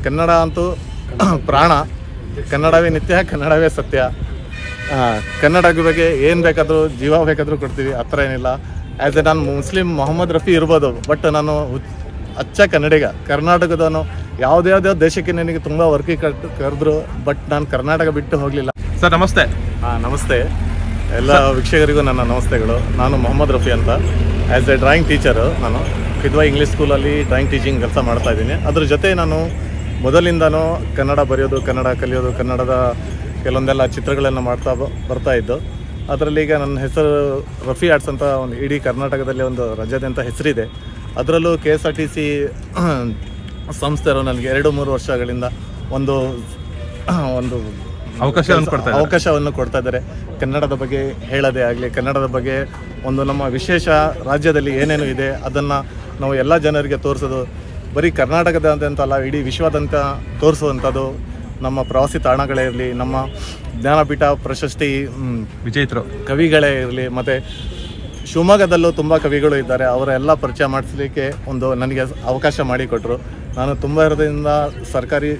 ಕನ್ನಡ ಅಂತೂ ಪ್ರಾಣ, ಕನ್ನಡವೇ ನಿತ್ಯ, ಕನ್ನಡವೇ ಸತ್ಯ. ಕನ್ನಡ ಬಗ್ಗೆ ಏನು ಬೇಕಾದರೂ ಜೀವ ಬೇಕಾದರೂ ಕೊಡ್ತೀವಿ, ಆ ಥರ ಏನಿಲ್ಲ. ಆ್ಯಸ್ ಎ ನಾನು ಮುಸ್ಲಿಂ ಮೊಹಮ್ಮದ್ ರಫಿ ಇರ್ಬೋದು, ಬಟ್ ನಾನು ಅಚ್ಚ ಕನ್ನಡಿಗ, ಕರ್ನಾಟಕದವನು. ಯಾವುದ್ಯಾವುದೋ ದೇಶಕ್ಕೆ ನನಗೆ ತುಂಬ ವರ್ಕಿಗೆ ಕರೆದ್ರು, ಬಟ್ ನಾನು ಕರ್ನಾಟಕ ಬಿಟ್ಟು ಹೋಗಲಿಲ್ಲ. ಸರ್ ನಮಸ್ತೆ. ನಮಸ್ತೆ ಎಲ್ಲ ವೀಕ್ಷಕರಿಗೂ ನನ್ನ ನಮಸ್ತೆಗಳು. ನಾನು ಮೊಹಮ್ಮದ್ ರಫಿ ಅಂತ. ಆ್ಯಸ್ ಎ ಡ್ರಾಯಿಂಗ್ ಟೀಚರು, ನಾನು ಕಿದ್ವಾ ಇಂಗ್ಲೀಷ್ ಸ್ಕೂಲಲ್ಲಿ ಡ್ರಾಯಿಂಗ್ ಟೀಚಿಂಗ್ ಕೆಲಸ ಮಾಡ್ತಾಯಿದ್ದೀನಿ. ಅದ್ರ ಜೊತೆ ನಾನು ಮೊದಲಿಂದನೂ ಕನ್ನಡ ಬರೆಯೋದು, ಕನ್ನಡ ಕಲಿಯೋದು, ಕನ್ನಡದ ಕೆಲವೊಂದೆಲ್ಲ ಚಿತ್ರಗಳನ್ನು ಬರ್ತಾ ಇದ್ದು. ಅದರಲ್ಲಿ ಈಗ ನನ್ನ ಹೆಸರು ರಫಿ ಆರ್ಟ್ಸ್ ಅಂತ ಒಂದು ಇಡೀ ಕರ್ನಾಟಕದಲ್ಲಿ ಒಂದು ರಾಜ್ಯಾದ್ಯಂತ ಹೆಸರಿದೆ. ಅದರಲ್ಲೂ KSRTC ಸಂಸ್ಥೆಯವರು ನನಗೆ 2-3 ವರ್ಷಗಳಿಂದ ಒಂದು ಅವಕಾಶವನ್ನು ಕೊಡ್ತಾ ಇದ್ದಾರೆ. ಕನ್ನಡದ ಬಗ್ಗೆ ಹೇಳೋದೇ ಆಗಲಿ, ಕನ್ನಡದ ಬಗ್ಗೆ ಒಂದು ನಮ್ಮ ವಿಶೇಷ ರಾಜ್ಯದಲ್ಲಿ ಏನೇನು ಇದೆ ಅದನ್ನು ನಾವು ಎಲ್ಲ ಜನರಿಗೆ ತೋರಿಸೋದು, ಬರೀ ಕರ್ನಾಟಕದಾದ್ಯಂತ ಅಲ್ಲ ಇಡೀ ವಿಶ್ವದಾದ್ಯಂತ ತೋರಿಸುವಂಥದ್ದು. ನಮ್ಮ ಪ್ರವಾಸಿ ತಾಣಗಳೇ ಇರಲಿ, ನಮ್ಮ ಜ್ಞಾನಪೀಠ ಪ್ರಶಸ್ತಿ ವಿಜೇತರು ಕವಿಗಳೇ ಇರಲಿ, ಮತ್ತು ಶಿವಮೊಗ್ಗದಲ್ಲೂ ತುಂಬ ಕವಿಗಳು ಇದ್ದಾರೆ, ಅವರೆಲ್ಲ ಪರಿಚಯ ಮಾಡಿಸಲಿಕ್ಕೆ ನನಗೆ ಅವಕಾಶ ಮಾಡಿಕೊಟ್ರು. ನಾನು ತುಂಬ ಹೃದಯದಿಂದ ಸರ್ಕಾರಿ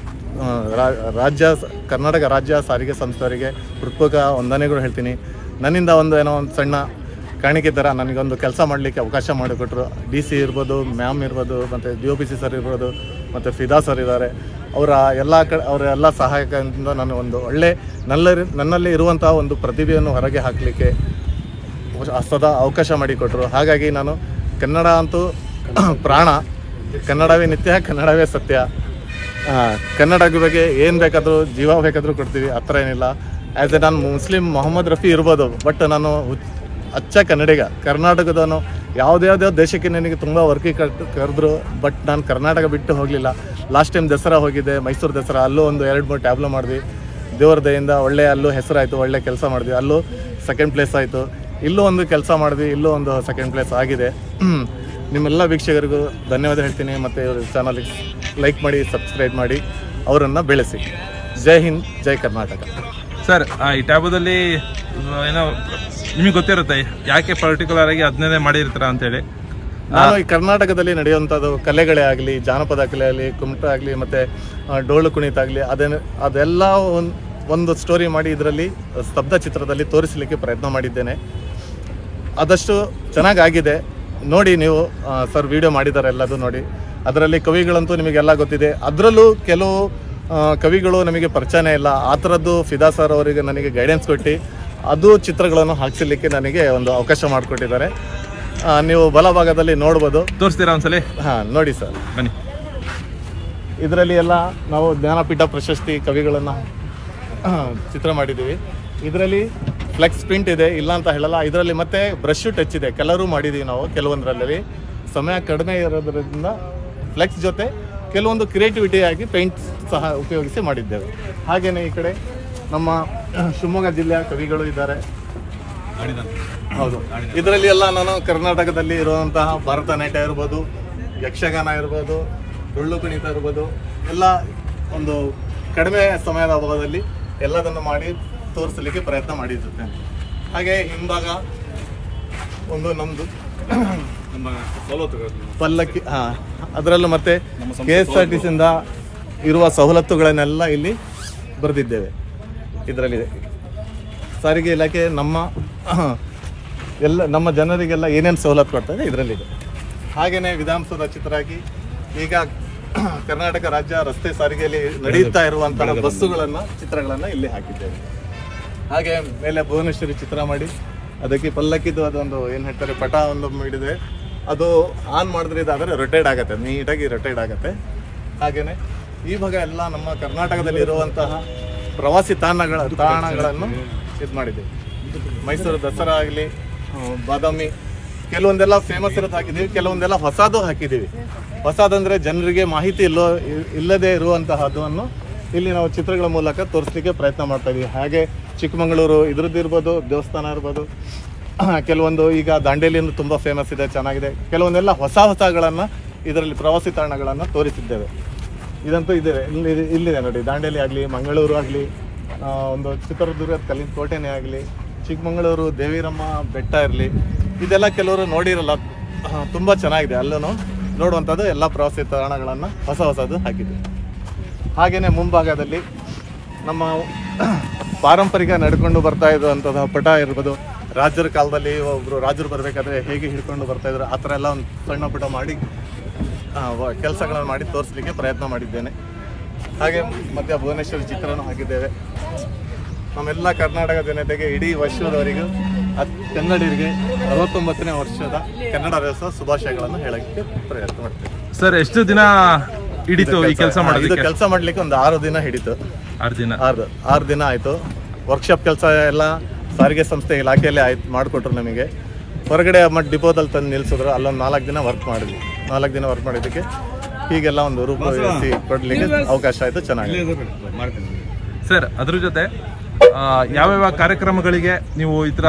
ಕರ್ನಾಟಕ ರಾಜ್ಯ ಸಾರಿಗೆ ಸಂಸ್ಥೆಯವರಿಗೆ ಹೃತ್ಪೂರ್ವಕ ವಂದನೆಗಳು ಹೇಳ್ತೀನಿ. ನನ್ನಿಂದ ಏನೋ ಒಂದು ಸಣ್ಣ ಕಾಣಿಕೆ ಥರ ನನಗೊಂದು ಕೆಲಸ ಮಾಡಲಿಕ್ಕೆ ಅವಕಾಶ ಮಾಡಿಕೊಟ್ರು. DC ಇರ್ಬೋದು, ಮ್ಯಾಮ್ ಇರ್ಬೋದು, ಮತ್ತು DOPC ಸರ್ ಇರ್ಬೋದು, ಮತ್ತು ಫಿದಾ ಸರ್ ಇದ್ದಾರೆ. ಅವರ ಎಲ್ಲ ಸಹಾಯಕದಿಂದ ನಾನು ಒಂದು ಒಳ್ಳೆ ನನ್ನಲ್ಲಿ ಇರುವಂಥ ಒಂದು ಪ್ರತಿಭೆಯನ್ನು ಹೊರಗೆ ಹಾಕಲಿಕ್ಕೆ ಸದಾ ಅವಕಾಶ ಮಾಡಿಕೊಟ್ರು. ಹಾಗಾಗಿ ನಾನು ಕನ್ನಡ ಅಂತೂ ಪ್ರಾಣ, ಕನ್ನಡವೇ ನಿತ್ಯ, ಕನ್ನಡವೇ ಸತ್ಯ. ಕನ್ನಡ ಬಗ್ಗೆ ಏನು ಬೇಕಾದರೂ ಜೀವ ಬೇಕಾದರೂ ಕೊಡ್ತೀವಿ, ಆ ಥರ ಏನಿಲ್ಲ. ಆ್ಯಸ್ ಎ ನಾನು ಮುಸ್ಲಿಂ ಮೊಹಮ್ಮದ್ ರಫಿ ಇರ್ಬೋದು, ಬಟ್ ನಾನು ಅಚ್ಚ ಕನ್ನಡಿಗ, ಕರ್ನಾಟಕದವನು. ಯಾವುದ್ಯಾವುದೋ ದೇಶಕ್ಕೆ ನನಗೆ ತುಂಬ ವರ್ಕಿಗೆ ಕರೆದ್ರು, ಬಟ್ ನಾನು ಕರ್ನಾಟಕ ಬಿಟ್ಟು ಹೋಗಲಿಲ್ಲ. ಲಾಸ್ಟ್ ಟೈಮ್ ದಸರಾ ಹೋಗಿದ್ದೆ, ಮೈಸೂರು ದಸರಾ, ಅಲ್ಲೂ ಒಂದು 2-3 ಟ್ಯಾಬ್ಲೋ ಮಾಡಿದ್ವಿ. ದೇವ್ರ ದಯಿಂದ ಅಲ್ಲೂ ಹೆಸರಾಯಿತು, ಒಳ್ಳೆ ಕೆಲಸ ಮಾಡಿದ್ವಿ. ಅಲ್ಲೂ 2nd ಪ್ಲೇಸ್ ಆಯಿತು. ಇಲ್ಲೂ ಒಂದು ಕೆಲಸ ಮಾಡಿದ್ವಿ, ಇಲ್ಲೂ ಒಂದು 2nd ಪ್ಲೇಸ್ ಆಗಿದೆ. ನಿಮ್ಮೆಲ್ಲ ವೀಕ್ಷಕರಿಗೂ ಧನ್ಯವಾದ ಹೇಳ್ತೀನಿ. ಮತ್ತು ಇವ್ರ ಚಾನಲಿಗೆ ಲೈಕ್ ಮಾಡಿ, ಸಬ್ಸ್ಕ್ರೈಬ್ ಮಾಡಿ, ಅವರನ್ನು ಬೆಳೆಸಿ. ಜೈ ಹಿಂದ್, ಜೈ ಕರ್ನಾಟಕ. ಸರ್, ಈ ಟ್ಯಾಬದಲ್ಲಿ ಏನೋ ನಿಮಗೆ ಗೊತ್ತಿರುತ್ತೆ ಯಾಕೆ ಪರ್ಟಿಕ್ಯುಲರ್ ಆಗಿ ಅದನ್ನೇ ಮಾಡಿರ್ತೀರ ಅಂತೇಳಿ. ನಾನು ಈ ಕರ್ನಾಟಕದಲ್ಲಿ ನಡೆಯುವಂಥದ್ದು ಕಲೆಗಳೇ ಆಗಲಿ, ಜಾನಪದ ಕಲೆ ಆಗಲಿ, ಕುಮಟ ಆಗಲಿ, ಮತ್ತು ಡೋಳು ಕುಣಿತ ಆಗಲಿ, ಅದೆಲ್ಲ ಒಂದು ಸ್ಟೋರಿ ಮಾಡಿ ಇದರಲ್ಲಿ ಸ್ತಬ್ಧ ಚಿತ್ರದಲ್ಲಿ ತೋರಿಸಲಿಕ್ಕೆ ಪ್ರಯತ್ನ ಮಾಡಿದ್ದೇನೆ. ಆದಷ್ಟು ಚೆನ್ನಾಗಾಗಿದೆ. ನೋಡಿ ನೀವು, ಸರ್ ವಿಡಿಯೋ ಮಾಡಿದ್ದಾರೆ, ಎಲ್ಲದು ನೋಡಿ. ಅದರಲ್ಲಿ ಕವಿಗಳಂತೂ ನಿಮಗೆಲ್ಲ ಗೊತ್ತಿದೆ. ಅದರಲ್ಲೂ ಕೆಲವು ಕವಿಗಳು ನಮಗೆ ಪರಿಚಯನೇ ಇಲ್ಲ. ಆ ಥರದ್ದು ಫಿದಾ ಸರ್ ಅವರಿಗೆ ನನಗೆ ಗೈಡೆನ್ಸ್ ಕೊಟ್ಟು ಅದು ಚಿತ್ರಗಳನ್ನು ಹಾಕಿಸಲಿಕ್ಕೆ ನನಗೆ ಒಂದು ಅವಕಾಶ ಮಾಡಿಕೊಟ್ಟಿದ್ದಾರೆ. ನೀವು ಬಲಭಾಗದಲ್ಲಿ ನೋಡ್ಬೋದು. ತೋರಿಸ್ತೀರಾ ಒಂದ್ಸಲಿ? ನೋಡಿ ಸರ್, ಬನ್ನಿ. ಇದರಲ್ಲಿ ಎಲ್ಲ ನಾವು ಜ್ಞಾನಪೀಠ ಪ್ರಶಸ್ತಿ ಕವಿಗಳನ್ನು ಚಿತ್ರ ಮಾಡಿದ್ದೀವಿ. ಇದರಲ್ಲಿ ಫ್ಲೆಕ್ಸ್ ಪ್ರಿಂಟ್ ಇದೆ, ಇಲ್ಲ ಅಂತ ಹೇಳಲ್ಲ. ಇದರಲ್ಲಿ ಮತ್ತೆ ಬ್ರಷ್ ಟಚ್ ಇದೆ, ಕಲರು ಮಾಡಿದ್ದೀವಿ ನಾವು. ಕೆಲವೊಂದರಲ್ಲಿ ಸಮಯ ಕಡಿಮೆ ಇರೋದ್ರಿಂದ ಫ್ಲೆಕ್ಸ್ ಜೊತೆ ಕೆಲವೊಂದು ಕ್ರಿಯೇಟಿವಿಟಿ ಆಗಿ ಪೇಂಟ್ ಸಹ ಉಪಯೋಗಿಸಿ ಮಾಡಿದ್ದೇವೆ. ಹಾಗೆಯೇ ಈ ಕಡೆ ನಮ್ಮ ಶಿವಮೊಗ್ಗ ಜಿಲ್ಲೆಯ ಕವಿಗಳು ಇದ್ದಾರೆ. ಹೌದು, ಇದರಲ್ಲಿ ಎಲ್ಲ ನಾನು ಕರ್ನಾಟಕದಲ್ಲಿ ಇರುವಂತಹ ಭರತನಾಟ್ಯ ಇರ್ಬೋದು, ಯಕ್ಷಗಾನ ಇರ್ಬೋದು, ಡೊಳ್ಳು ಕುಣಿತ ಇರ್ಬೋದು, ಎಲ್ಲ ಒಂದು ಕಡಿಮೆ ಸಮಯದ ಅಭಾವದಲ್ಲಿ ಎಲ್ಲದನ್ನು ಮಾಡಿ ತೋರಿಸಲಿಕ್ಕೆ ಪ್ರಯತ್ನ ಮಾಡಿದ್ದೇನೆ. ಹಾಗೆ ಹಿಂಭಾಗ ಒಂದು ನಮ್ಮದು ಪಲ್ಲಕ್ಕಿ, ಅದರಲ್ಲೂ ಮತ್ತೆ KSRTCಯಿಂದ ಇರುವ ಸವಲತ್ತುಗಳನ್ನೆಲ್ಲ ಇಲ್ಲಿ ಬರೆದಿದ್ದೇವೆ. ಇದರಲ್ಲಿದೆ ಸಾರಿಗೆ ಇಲಾಖೆ ನಮ್ಮ ಜನರಿಗೆಲ್ಲ ಏನೇನು ಸವಲತ್ತು ಕೊಡ್ತಾರೆ ಇದರಲ್ಲಿದೆ. ಹಾಗೆಯೇ ವಿಧಾನಸೌಧ ಚಿತ್ರ ಹಾಕಿ ಈಗ ಕರ್ನಾಟಕ ರಾಜ್ಯ ರಸ್ತೆ ಸಾರಿಗೆಯಲ್ಲಿ ನಡೆಯುತ್ತಾ ಇರುವಂತಹ ಬಸ್ಸುಗಳನ್ನು ಚಿತ್ರಗಳನ್ನು ಇಲ್ಲಿ ಹಾಕಿದ್ದೇವೆ. ಹಾಗೆ ಮೇಲೆ ಭುವನೇಶ್ವರಿ ಚಿತ್ರ ಮಾಡಿ ಅದಕ್ಕೆ ಪಲ್ಲಕ್ಕಿದ್ದು ಅದೊಂದು ಏನು ಹೇಳ್ತಾರೆ ಪಟ ಒಂದು ಹಿಡಿದೆ, ಅದು ಆನ್ ಮಾಡಿದ್ರೆ ಇದಾದರೆ ರೊಟೇಟ್ ಆಗುತ್ತೆ, ನೀಟಾಗಿ ರೊಟೇಟ್ ಆಗುತ್ತೆ. ಹಾಗೆಯೇ ಈ ಭಾಗ ಎಲ್ಲ ನಮ್ಮ ಕರ್ನಾಟಕದಲ್ಲಿ ಇರುವಂತಹ ಪ್ರವಾಸಿ ತಾಣಗಳನ್ನು ಇದು ಮಾಡಿದ್ದೀವಿ. ಮೈಸೂರು ದಸರಾ ಆಗಲಿ, ಬಾದಾಮಿ, ಕೆಲವೊಂದೆಲ್ಲ ಫೇಮಸ್ ಇರೋದು ಹಾಕಿದ್ದೀವಿ, ಕೆಲವೊಂದೆಲ್ಲ ಹೊಸದು ಹಾಕಿದ್ದೀವಿ. ಹೊಸದಂದರೆ ಜನರಿಗೆ ಮಾಹಿತಿ ಇಲ್ಲದೇ ಇರುವಂತಹದ್ದನ್ನು ಇಲ್ಲಿ ನಾವು ಚಿತ್ರಗಳ ಮೂಲಕ ತೋರಿಸಲಿಕ್ಕೆ ಪ್ರಯತ್ನ ಮಾಡ್ತಾ ಇದ್ದೀವಿ. ಹಾಗೆ ಚಿಕ್ಕಮಗಳೂರು ಇದ್ರದ್ದು ಇರ್ಬೋದು, ದೇವಸ್ಥಾನ ಇರ್ಬೋದು, ಕೆಲವೊಂದು ಈಗ ದಾಂಡೇಲಿಯನ್ನು ತುಂಬ ಫೇಮಸ್ ಇದೆ, ಚೆನ್ನಾಗಿದೆ. ಕೆಲವೊಂದೆಲ್ಲ ಹೊಸಗಳನ್ನು ಇದರಲ್ಲಿ ಪ್ರವಾಸಿ ತಾಣಗಳನ್ನು ತೋರಿಸಿದ್ದೇವೆ. ಇದಂತೂ ಇದೆ, ಇಲ್ಲಿದೆ ನೋಡಿ. ದಾಂಡೇಲಿ ಆಗಲಿ, ಮಂಗಳೂರು ಆಗಲಿ, ಒಂದು ಚಿತ್ರದುರ್ಗದ ಕಲ್ಲಿನ ಕೋಟೆನೇ ಆಗಲಿ, ಚಿಕ್ಕಮಗಳೂರು ದೇವಿರಮ್ಮ ಬೆಟ್ಟ ಇರಲಿ, ಇದೆಲ್ಲ ಕೆಲವರು ನೋಡಿರಲ್ಲ, ತುಂಬ ಚೆನ್ನಾಗಿದೆ. ಅಲ್ಲೂ ನೋಡುವಂಥದ್ದು ಎಲ್ಲ ಪ್ರವಾಸಿ ತಾಣಗಳನ್ನು ಹೊಸದು ಹಾಕಿದ್ದೀವಿ. ಹಾಗೆಯೇ ಮುಂಭಾಗದಲ್ಲಿ ನಮ್ಮ ಪಾರಂಪರಿಕ ನಡ್ಕೊಂಡು ಬರ್ತಾ ಇದ್ದಂಥದ್ದು ಪಟ ಇರ್ಬೋದು, ರಾಜರ ಕಾಲದಲ್ಲಿ ಒಬ್ಬರು ರಾಜರು ಬರಬೇಕಾದ್ರೆ ಹೇಗೆ ಹಿಡ್ಕೊಂಡು ಬರ್ತಾಯಿದ್ರು ಆ ಥರ ಎಲ್ಲ ಒಂದು ಸಣ್ಣ ಪುಟ ಮಾಡಿ ಕೆಲಸಗಳನ್ನು ಮಾಡಿ ತೋರಿಸ್ಲಿಕ್ಕೆ ಪ್ರಯತ್ನ ಮಾಡಿದ್ದೇನೆ. ಹಾಗೆ ಮಧ್ಯ ಭುವನೇಶ್ವರಿ ಚಿತ್ರನೂ ಹಾಕಿದ್ದೇವೆ. ನಮ್ಮೆಲ್ಲ ಕರ್ನಾಟಕ ಜನತೆಗೆ ಇಡೀ ವರ್ಷದವರೆಗೂ ಕನ್ನಡಿಗರಿಗೆ 69ನೇ ವರ್ಷದ ಕನ್ನಡ ರಾಜ್ಯೋತ್ಸವ ಶುಭಾಶಯಗಳನ್ನು ಹೇಳಕ್ಕೆ ಪ್ರಯತ್ನ ಮಾಡ್ತೇವೆ. ಸರ್, ಎಷ್ಟು ದಿನ ಹಿಡಿತು ಈ ಕೆಲಸ ಮಾಡೋದಕ್ಕೆ? ಕೆಲಸ ಮಾಡಲಿಕ್ಕೆ ಒಂದು 6 ದಿನ ಹಿಡಿತು. 6 ದಿನ ಆಯಿತು. ವರ್ಕ್ಶಾಪ್ ಕೆಲಸ ಎಲ್ಲ ಸಾರಿಗೆ ಸಂಸ್ಥೆ ಇಲಾಖೆಯಲ್ಲೇ ಮಾಡಿಕೊಟ್ರು ನಮಗೆ. ಹೊರಗಡೆ ಮತ್ತು ಡಿಪೋದಲ್ಲಿ ತಂದು ನಿಲ್ಲಿಸಿದ್ರು. ಅಲ್ಲೊಂದು 4 ದಿನ ವರ್ಕ್ ಮಾಡಿದ್ವಿ. 4 ದಿನ ವರ್ಕ್ ಮಾಡಿದ್ದಕ್ಕೆ ಹೀಗೆಲ್ಲ ಒಂದು ರೂಪರೇಷೆ ಕೊಡಲಿಕ್ಕೆ ಅವಕಾಶ ಆಯಿತು. ಚೆನ್ನಾಗಿ ಸರ್, ಅದ್ರ ಜೊತೆ ಯಾವ್ಯಾವ ಕಾರ್ಯಕ್ರಮಗಳಿಗೆ ನೀವು ಈ ಥರ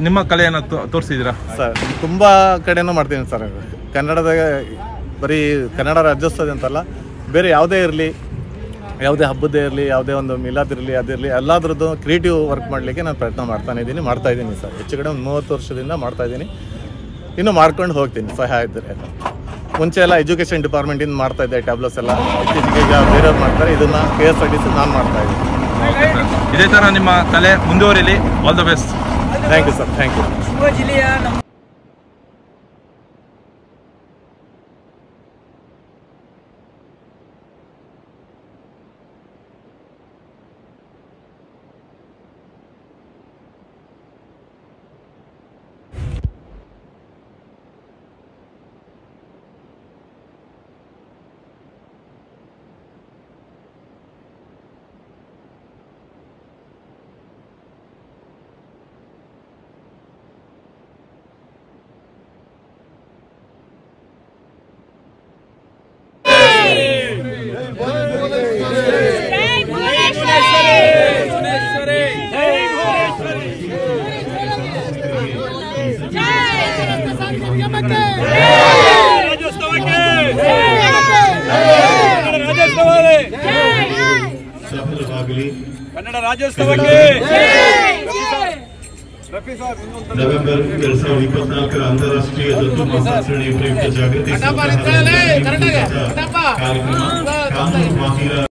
ನಿಮ್ಮ ಕಲೆಯನ್ನು ತೋರಿಸಿದ್ದೀರಾ? ಸರ್, ತುಂಬ ಕಡೆನೂ ಮಾಡ್ತೀನಿ ಸರ್. ಕನ್ನಡದಾಗ ಬರೀ ಕನ್ನಡ ರಾಜ್ಯೋತ್ಸವ ಅಂತಲ್ಲ, ಬೇರೆ ಯಾವುದೇ ಇರಲಿ, ಯಾವುದೇ ಹಬ್ಬದ್ದೇ ಇರಲಿ, ಯಾವುದೇ ಒಂದು ಮಿಲಾದ್ ಇರಲಿ, ಅದಿರಲಿ, ಎಲ್ಲದ್ರದ್ದು ಕ್ರಿಯೇಟಿವ್ ವರ್ಕ್ ಮಾಡಲಿಕ್ಕೆ ನಾನು ಪ್ರಯತ್ನ ಮಾಡ್ತಾ ಇದ್ದೀನಿ ಸರ್. ಹೆಚ್ಚು ಕಡೆ ಒಂದು 30 ವರ್ಷದಿಂದ ಮಾಡ್ತಾಯಿದ್ದೀನಿ. ಇನ್ನೂ ಮಾಡ್ಕೊಂಡು ಹೋಗ್ತೀನಿ ಸಹಾಯ ಇದ್ದರೆ. ಮುಂಚೆ ಎಲ್ಲ ಎಜುಕೇಷನ್ ಡಿಪಾರ್ಟ್ಮೆಂಟಿಂದ ಮಾಡ್ತಾಯಿದ್ದೆ ಟ್ಯಾಬ್ಲೆಟ್ಸ್ ಎಲ್ಲ. ಇತ್ತೀಚೆಗೆ ಈಗ ಬೇರೆಯವ್ರು ಮಾಡ್ತಾರೆ. ಇದನ್ನು KSRTC ನಾನು ಮಾಡ್ತಾಯಿದ್ದೀನಿ. ಇದೇ ಥರ ನಿಮ್ಮ ಕಲೆ ಮುಂದುವರಿಲಿ. All the best. Thank you sir. Thank you. Kannada ರಾಜ್ಯೋತ್ಸವಕ್ಕೆ ನವೆಂಬರ್ 2024 ಅಂತಾರಾಷ್ಟ್ರೀಯ ದತ್ತು ಮಾಸಾಚರಣೆ ಪ್ರಯುಕ್ತ ಜಾಗೃತಿ ಕಾರ್ಯಕ್ರಮ ಕಾನೂನು ಬಾಹಿರ